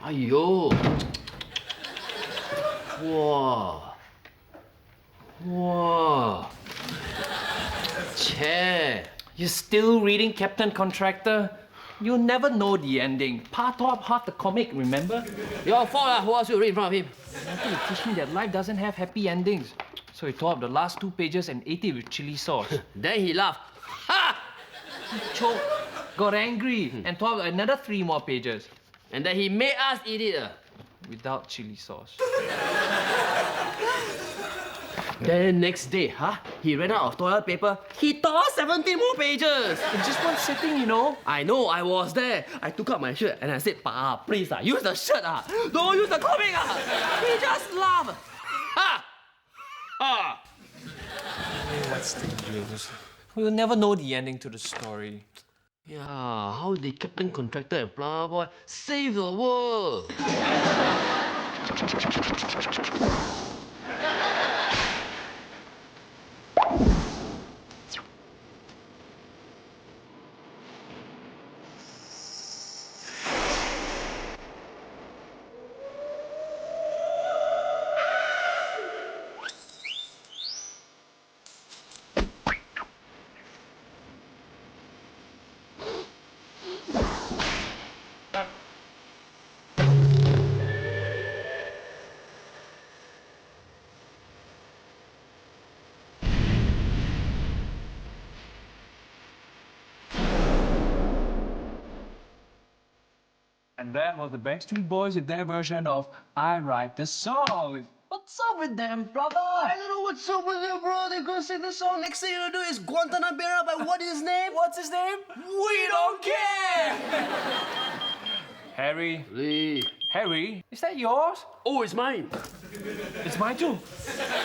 Aiyo. Wow. Wow. Che. You're still reading Captain Contractor? You'll never know the ending. Pa tore up half the comic, remember? Your fault, who asked you to read in front of him? He wanted to teach me that life doesn't have happy endings. So he tore up the last 2 pages and ate it with chili sauce. Then he laughed. Ha! He choked, got angry, and tore up another 3 more pages. And then he made us eat it. Without chili sauce. Then next day, he ran out of toilet paper. He tore 17 more pages. In just one sitting, you know. I know, I was there. I took out my shirt and I said, Pa, please, use the shirt. Don't use the comic. He just laughed. Ha! Ha! What's the use? We'll never know the ending to the story. Yeah, how did Captain Contractor and Plumber Boy save the world? And that was the Backstreet Boys with their version of I Write the Song. What's up with them, brother? I don't know what's up with them, bro. They're gonna sing the song. Next thing you do is Guantanamo by what is his name? What's his name? We don't care! Harry. Lee. Harry? Is that yours? Oh, it's mine. It's mine too.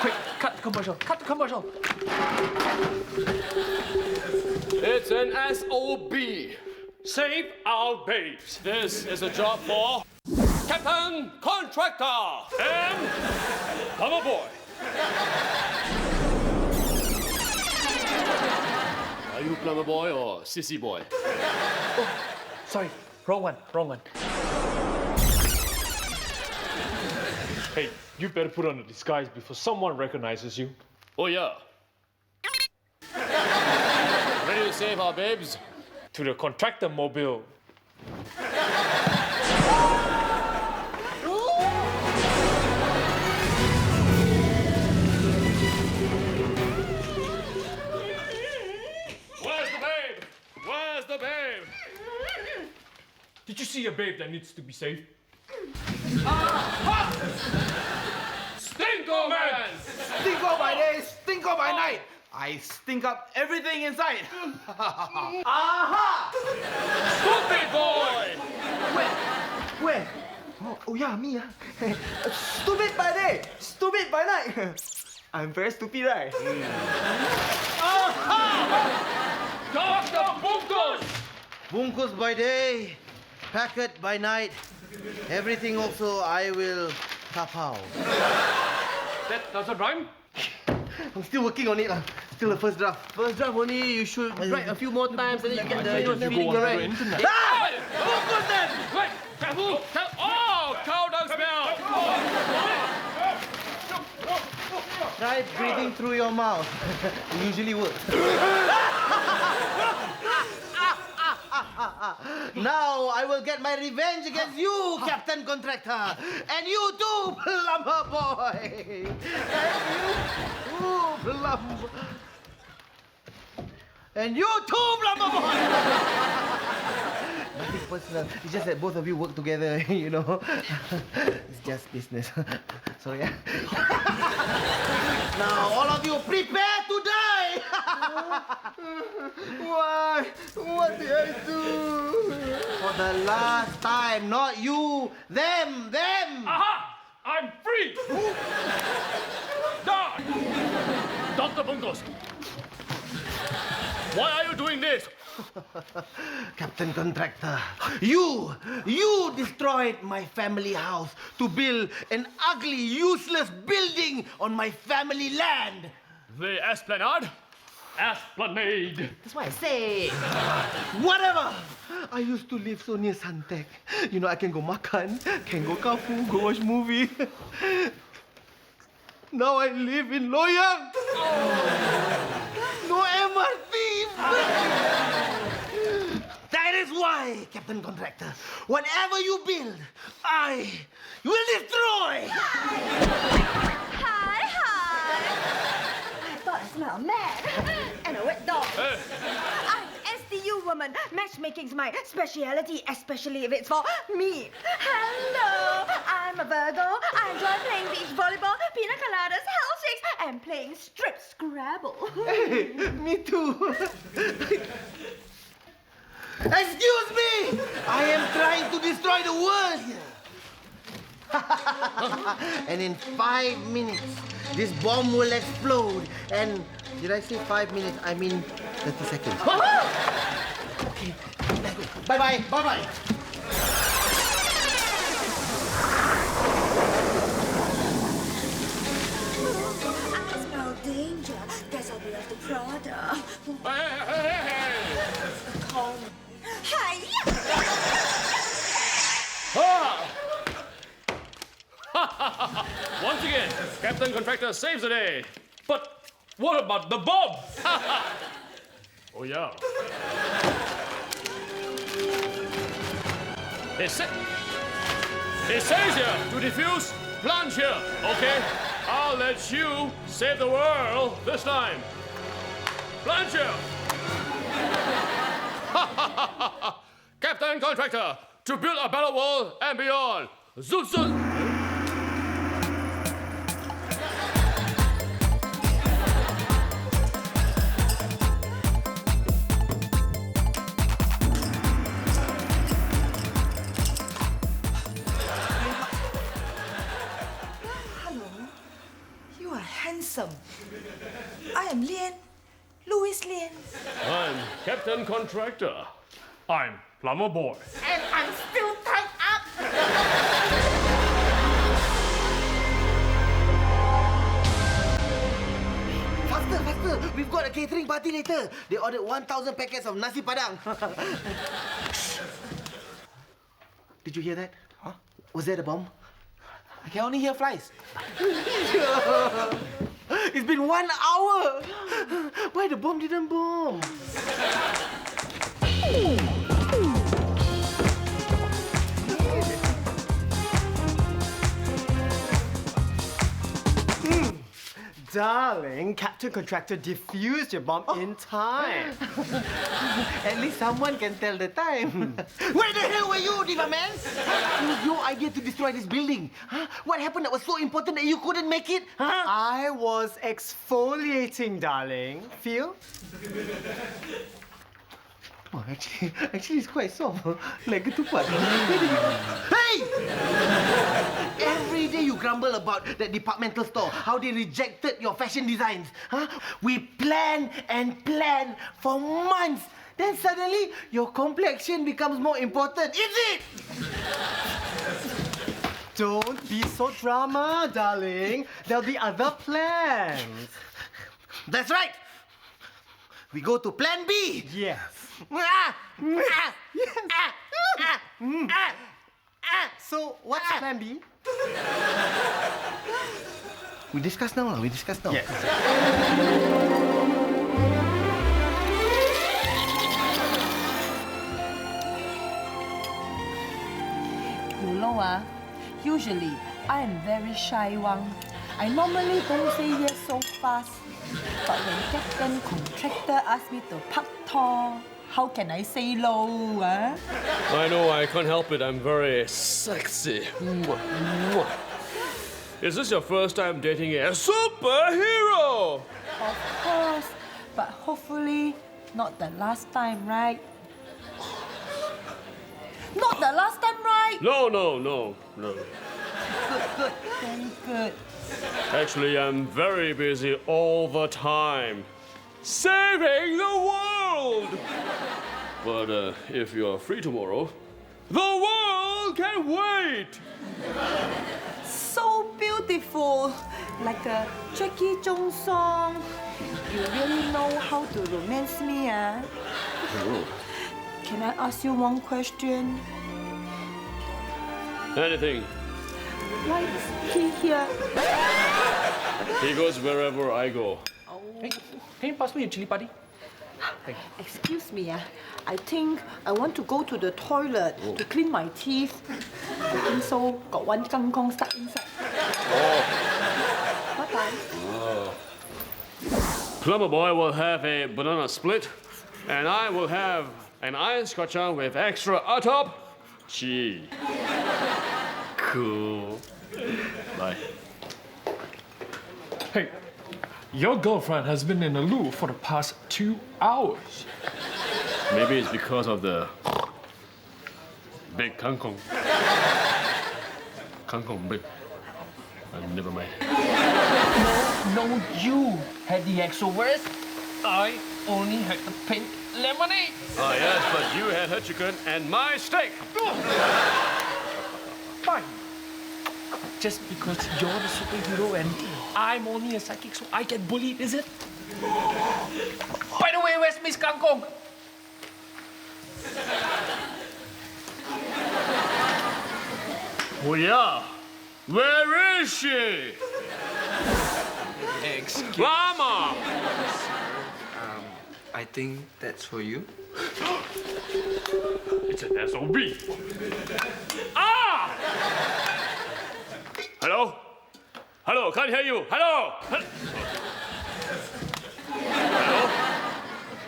Quick, cut the commercial. Cut the commercial. It's an SOB. Save our babes. This is a job for Captain Contractor and Plumber Boy. Are you Plumber Boy or Sissy Boy? Oh, sorry. Wrong one. Hey, you better put on a disguise before someone recognizes you. Oh yeah. Ready to save our babes? To the Contractor mobile. Where's the babe? Did you see a babe that needs to be saved? Stinko Man! Stinko by day, Stinko by night. I stink up everything inside. Aha! Stupid boy! Where? Oh yeah, me. Stupid by day, stupid by night. I'm very stupid, right? Dr. Bungkus! Bungkus by day, packet by night. Everything also I will kapau. That doesn't rhyme? I'm still working on it. Still the first draft. First draft only, you should write a few more times and then you get the feeling on the correct. internet. Ah! Bungkus then! Wait, careful! Oh, cow dung smell! Try breathing through your mouth. It usually works. Now I will get my revenge against you, Captain Contractor, and you too, Plumber Boy. And you too, Plumber Boy. Nothing personal. It's just that both of you work together, you know. It's just business. Sorry. Now all of you prepare to die. Why? What did I do? For the last time, not you, them. Aha! I'm free! Die! Dr. Bungos! Why are you doing this? Captain Contractor, you destroyed my family house to build an ugly, useless building on my family land. The Esplanade? Esplanade! That's what I say. Whatever. I used to live so near Suntec. You know, I can go makan, can go kafu, go watch movie. Now I live in Loyang. No MRT. That is why, Captain Contractor, whatever you build, I will destroy. Hi. I thought I smelled a man and a wet dog. Hey. I'm SDU woman. Matchmaking's my speciality, especially if it's for me. Hello, I'm a Virgo. I enjoy playing beach volleyball, pina coladas, hell shakes, and playing strip Scrabble. Hey, me too. Excuse me! I am trying to destroy the world here. And in 5 minutes, this bomb will explode. And did I say 5 minutes? I mean 30 seconds. Okay, let's go. Bye-bye, bye-bye. I smell danger. Guess I'll be off the Prada. Hey. Call me. Hi. Once again, Captain Contractor saves the day. But what about the bomb? Oh yeah. It says here to defuse, plunge here. Okay, I'll let you save the world this time. Plunge here. Captain Contractor, to build a better world and beyond. Zoom zoom. Hello. You are handsome. I am Lian. Lois Lian. I'm Captain Contractor. I'm Plumber Boy. And I'm still tied up. Faster. We've got a catering party later. They ordered 1,000 packets of nasi padang. Did you hear that? Huh? Was that a bomb? I can only hear flies. It's been 1 hour. Why the bomb didn't bomb? Darling, Captain Contractor defused your bomb in time. At least someone can tell the time. Where the hell were you, Diva Man? It was your idea to destroy this building. Huh? What happened that was so important that you couldn't make it? Huh? I was exfoliating, darling. Feel? Oh, actually, it's quite soft. Like ketupat. Hey! Every day you grumble about that departmental store, how they rejected your fashion designs. Huh? We plan and plan for months. Then suddenly, your complexion becomes more important. Is it? Don't be so drama, darling. There'll be other plans. That's right. We go to Plan B. Yes. So, what's plan B? We discuss now. Yes. You know, usually I am very shy one. I normally don't say yes so fast. But when Captain Contractor asks me to pak tor, how can I say no? I know, I can't help it. I'm very sexy. Is this your first time dating a superhero? Of course, but hopefully not the last time, right? Not the last time, right? No. Good, very good. Actually, I'm very busy all the time. Saving the world! But if you're free tomorrow, the world can wait! So beautiful, like a Jackie Chung song. You really know how to romance me, Oh. can I ask you one question? Anything. Why is he here? He goes wherever I go. Hey, can you pass me a chili padi? Excuse me, I think I want to go to the toilet to clean my teeth. I think so. Got one kangkong stuck inside. Bye-bye. Plumber boy will have a banana split, and I will have an ice kacang with extra atop cheese. Cool. Bye. Hey, your girlfriend has been in the loo for the past 2 hours. Maybe it's because of the big kangkong. Kangkong big. Never mind. No, you had the extra worst. I only had the pink lemonade. Oh yes, but you had her chicken and my steak. Fine. Just because you're the superhero and I'm only a psychic, so I get bullied, is it? By the way, where's Miss Kangkong? Oh yeah. Where is she? Excuse Mama! I think that's for you. It's an SOB. Ah! Hello? Hello, can't hear you. Hello? Hello?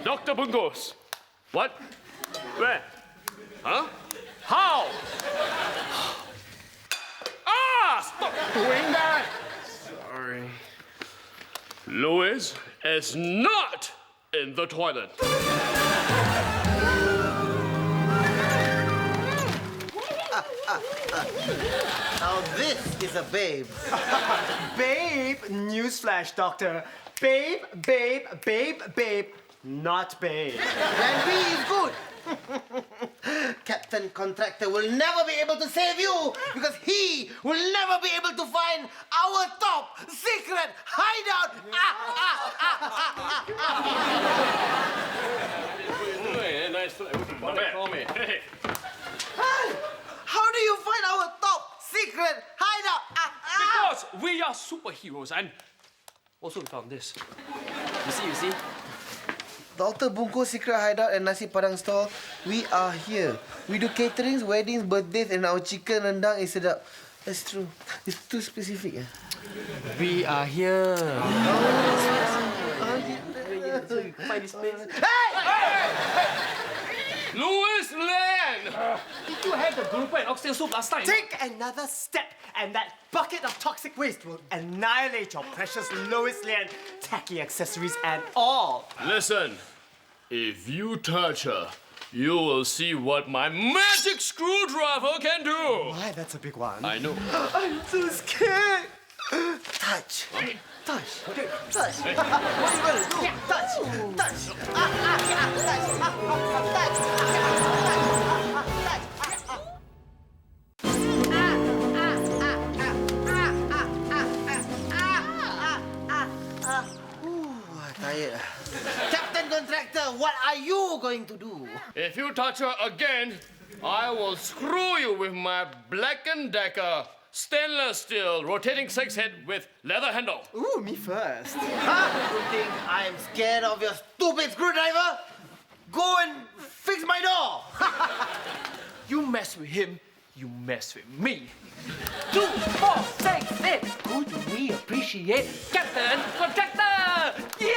Dr. Bungos. What? Where? Huh? How? Ah! Stop doing that! Sorry. Lois is not in the toilet. Now this is a babe. Babe, newsflash, doctor. Babe, babe, babe, babe. Not babe. Plan B is good. Captain Contractor will never be able to save you because he will never be able to find our top secret hideout. Hey, nice. Call me. Hey. How do you find our top secret hideout? Because we are superheroes and also we found this. You see? Dr. Bungkus Secret Hideout and Nasi Padang Store, we are here. We do caterings, weddings, birthdays, and our chicken rendang is sedap. That's true. It's too specific. We are here. Find this place. Lois Lian! Did you have the grouper and oxtail soup last night? Take another step, and that bucket of toxic waste will annihilate your precious Lois Lian tacky accessories and all. Listen, if you touch her, you will see what my magic screwdriver can do. Why, that's a big one. I know. I'm so scared. Touch. Touch. Touch. Hey. What are you gonna do? Touch. Touch. Tired. Captain Contractor, what are you going to do? If you touch her again, I will screw you with my Black & Decker stainless steel rotating 6-head with leather handle. Ooh, me first. You think I'm scared of your stupid screwdriver? Go and fix my door! You mess with him, you mess with me. 2, 4, 6, 8. Who do we appreciate? Captain Contractor! Yay!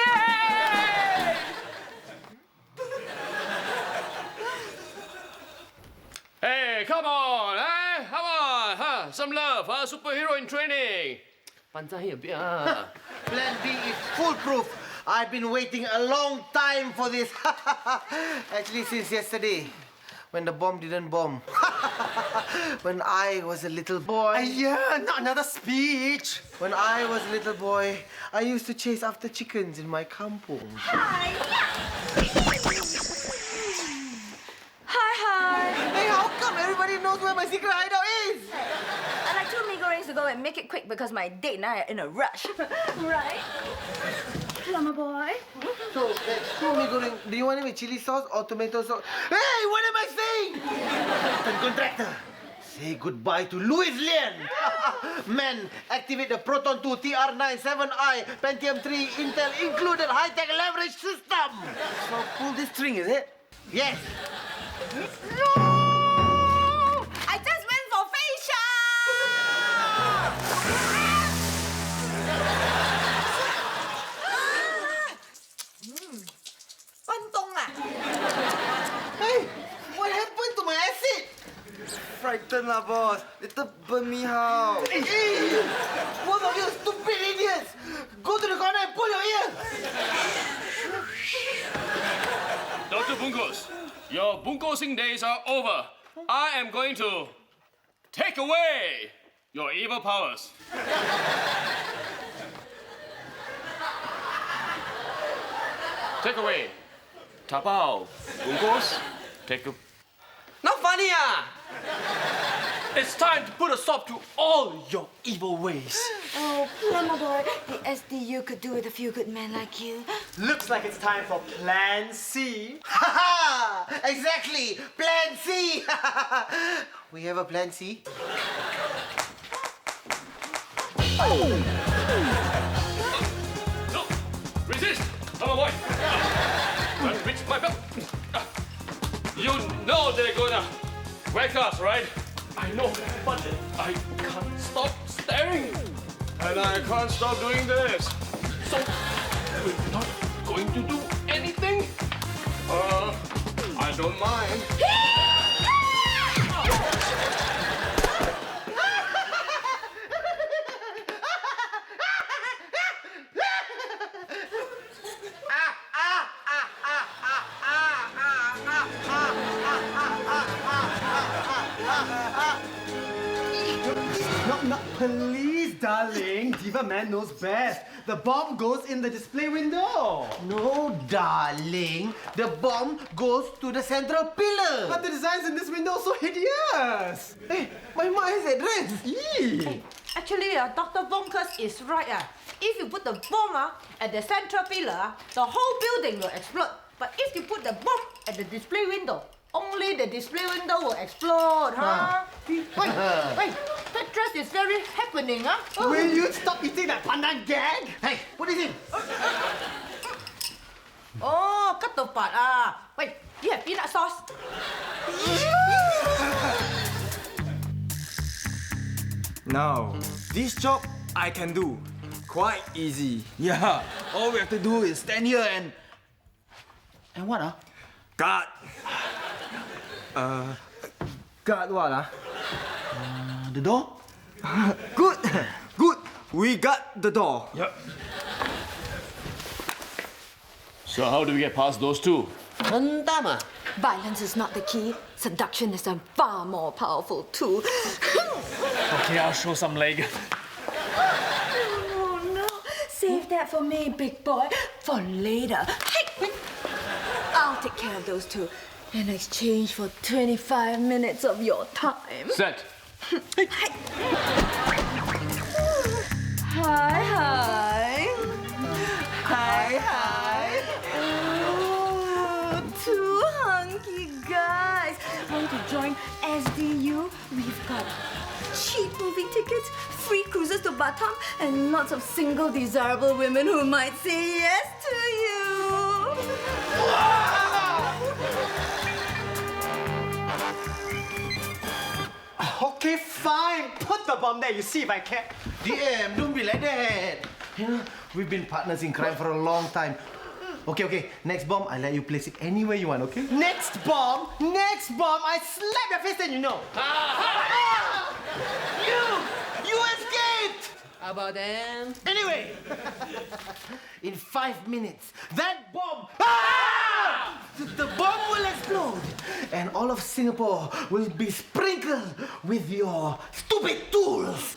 Hey, come on, eh? Come on, huh? Some love, huh? Superhero in training. Panjang a bit, ah. Plan B is foolproof. I've been waiting a long time for this. Actually, since yesterday, when the bomb didn't bomb. When I was a little boy. Yeah, not another speech. When I was a little boy, I used to chase after chickens in my kampung. Hi. Hi. Hey, how come everybody knows where my secret hideout is? I'd like 2 mee goreng to go and make it quick because my date and I are in a rush. Right? Plumber boy. So, that's mee goreng. Do you want it with chili sauce or tomato sauce? Hey, what am I saying? Captain Contractor, say goodbye to Lois Lian. Man, activate the Proton 2 TR97i Pentium 3 Intel included high-tech leverage system. So pull this string, is it? Yes. No! I just went for facial! Pantong ah! Hey, what happened to my acid? Frightened lah, boss. Later burn me how? Hey, both of you stupid idiots! Go to the corner and pull your ear! Dr. Bungkus, your Bungosing days are over. I am going to take away your evil powers. Take away. Tapao. Bungkus, take a... Not funny ah! It's time to put a stop to all your evil ways. Oh, Plumber boy, the SDU could do with a few good men like you. Looks like it's time for Plan C. Ha ha! Exactly! Plan C! We have a plan C? No! Resist! Come on, boy! Reach my belt! You know they're gonna whack us, right? I know, but I can't stop staring. And I can't stop doing this. So, we're not going to do anything? I don't mind. No, please, darling. Diva Man knows best. The bomb goes in the display window. No, darling. The bomb goes to the central pillar. But the designs in this window are so hideous. Hey, my mind's at rest. Eee. Actually, Dr. Bungkus is right. If you put the bomb at the central pillar, the whole building will explode. But if you put the bomb at the display window, only the display window will explode, huh? Wait, that dress is very happening, huh? Will you stop eating that pandan gag? Hey, what is it? Oh, cut the part. Wait, you have peanut sauce? Now, this job I can do. Quite easy. Yeah, all we have to do is stand here and... And what, Guard. Guard what, The door? Good. Good. We got the door. Yep. So how do we get past those two? Violence is not the key. Seduction is a far more powerful tool. Okay, I'll show some leg. Oh no! Save that for me, big boy. For later. Hey! I'll take care of those two in exchange for 25 minutes of your time. Set. Hi, hi. Hi, hi. Oh, two hunky guys. Want to join SDU? We've got cheap movie tickets, free cruises to Batam, and lots of single desirable women who might say yes to you. Okay, fine. Put the bomb there. You see if I can. DM, don't be like that. You know, we've been partners in crime for a long time. Okay. Next bomb, I let you place it anywhere you want, okay? Next bomb. I slap your face and you know. You escaped! How about them? Anyway, in 5 minutes, that bomb, the bomb will explode, and all of Singapore will be sprinkled with your stupid tools.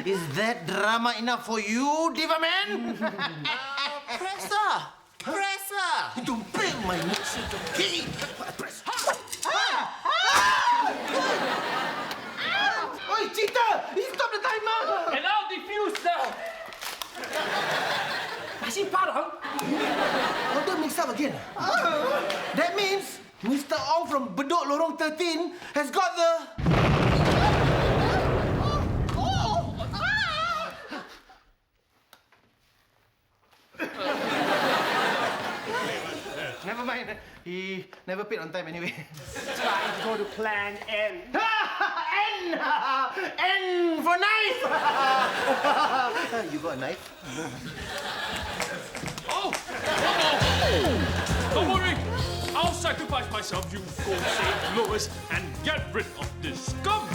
Is that drama enough for you, Diva Man? Presser! Don't bring my mixer to key. Press. Oi, cheater! Stop the timer! And I'll defuse now! pondok lorong 13 has got the... Never mind. He never paid on time anyway. Trying to go to plan N. N! N for knife! You got a knife? Oh! Don't worry! I'll sacrifice myself, you go save Lois, and get rid of this scum!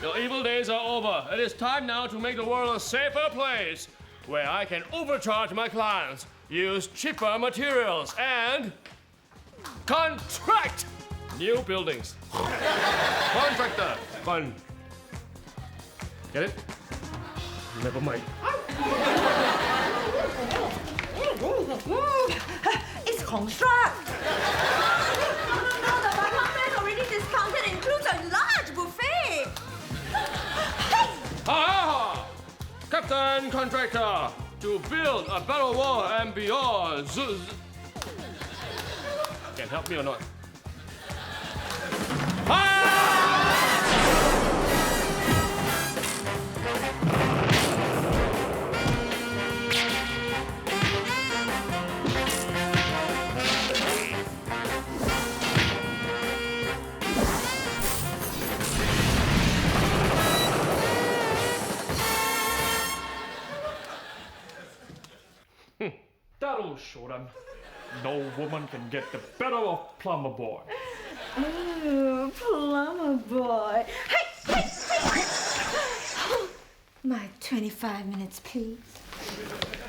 Your evil days are over. It is time now to make the world a safer place, where I can overcharge my clients, use cheaper materials, and contract new buildings. Contractor. Fun. Get it? Never mind. It's Construct! No, the Bungkus plan already discounted includes a large buffet! Ah! Captain Contractor, to build a better world and beyond. Can help me or not? That'll show them. No woman can get the better of Plumber Boy. Ooh, Plumber Boy. Hey, hey, hey. My 25 minutes, please.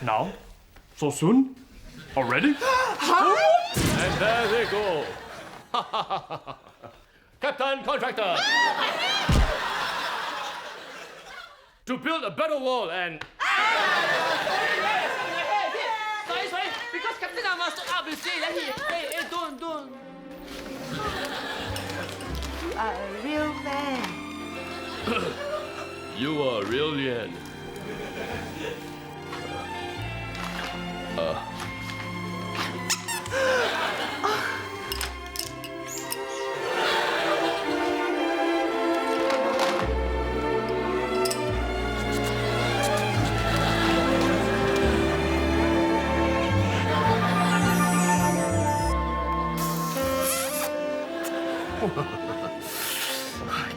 Now? So soon? Already? And there they go. Captain Contractor. To build a better world and... Sorry. Because Captain I must up, you see. Then he, hey, don't. You are a real man. You are real Lian.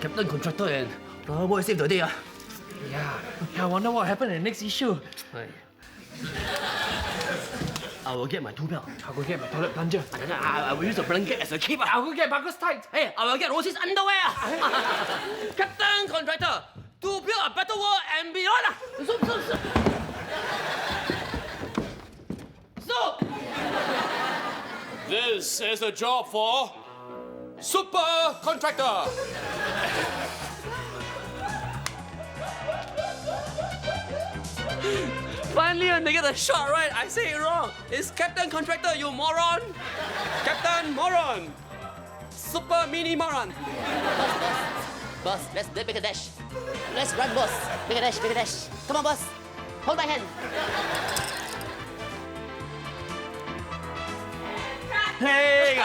Captain Contractor and Plumber Boy saved the day. Yeah, I wonder what happened in the next issue. I will get my tool belt. I'll go get my toilet plunger. I will use a blanket as a cape. I'll go get Bungkus tights. Hey, I will get Rosie's underwear. Captain Contractor, to build a better world and beyond. Soup. This is a job for Super Contractor. Finally, they get a shot right. I say it wrong. It's Captain Contractor, you moron. Captain Moron. Super mini moron. Boss, let's make a dash. Let's run, boss. Make a dash. Come on, boss. Hold my hand. Hey.